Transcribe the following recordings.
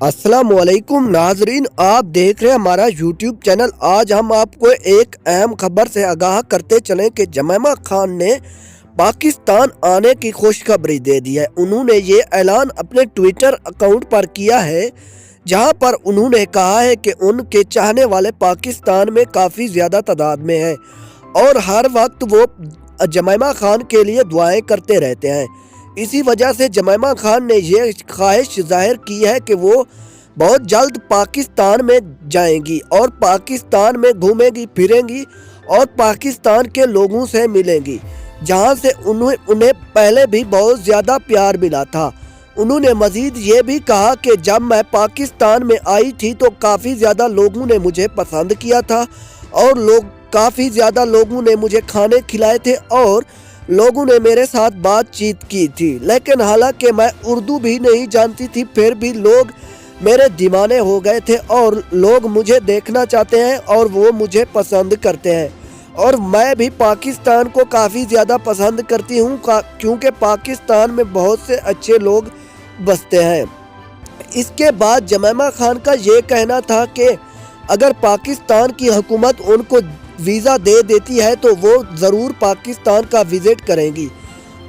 अस्सलाम वालेकुम नाजरीन, आप देख रहे हैं हमारा यूट्यूब चैनल। आज हम आपको एक अहम खबर से आगाह करते चलें कि जमैमा खान ने पाकिस्तान आने की खुशखबरी दे दी है। उन्होंने ये ऐलान अपने ट्विटर अकाउंट पर किया है, जहां पर उन्होंने कहा है कि उनके चाहने वाले पाकिस्तान में काफ़ी ज़्यादा तादाद में हैं और हर वक्त वो जमैमा खान के लिए दुआएं करते रहते हैं। इसी वजह से जमैमा खान ने ये ख्वाहिश जाहिर की है कि वो बहुत जल्द पाकिस्तान में जाएंगी और पाकिस्तान में घूमेंगी फिरेंगी और पाकिस्तान के लोगों से मिलेंगी, जहां से उन्हें पहले भी बहुत ज़्यादा प्यार मिला था। उन्होंने मज़ीद ये भी कहा कि जब मैं पाकिस्तान में आई थी तो काफ़ी ज़्यादा लोगों ने मुझे पसंद किया था और काफ़ी ज़्यादा लोगों ने मुझे खाने खिलाए थे और लोगों ने मेरे साथ बातचीत की थी। लेकिन हालांकि मैं उर्दू भी नहीं जानती थी, फिर भी लोग मेरे दीवाने हो गए थे और लोग मुझे देखना चाहते हैं और वो मुझे पसंद करते हैं। और मैं भी पाकिस्तान को काफ़ी ज़्यादा पसंद करती हूँ क्योंकि पाकिस्तान में बहुत से अच्छे लोग बसते हैं। इसके बाद जमैमा खान का ये कहना था कि अगर पाकिस्तान की हुकूमत उनको वीज़ा दे देती है तो वो ज़रूर पाकिस्तान का विज़िट करेंगी।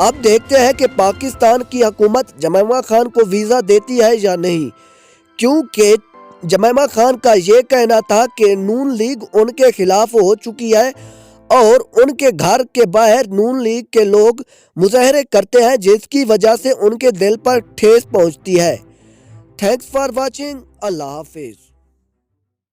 अब देखते हैं कि पाकिस्तान की हुकूमत जमैमा खान को वीज़ा देती है या नहीं, क्योंकि जमैमा खान का ये कहना था कि नून लीग उनके खिलाफ हो चुकी है और उनके घर के बाहर नून लीग के लोग मुजाहरे करते हैं, जिसकी वजह से उनके दिल पर ठेस पहुंचती है। Thanks for watching. अल्लाह हाफिज़।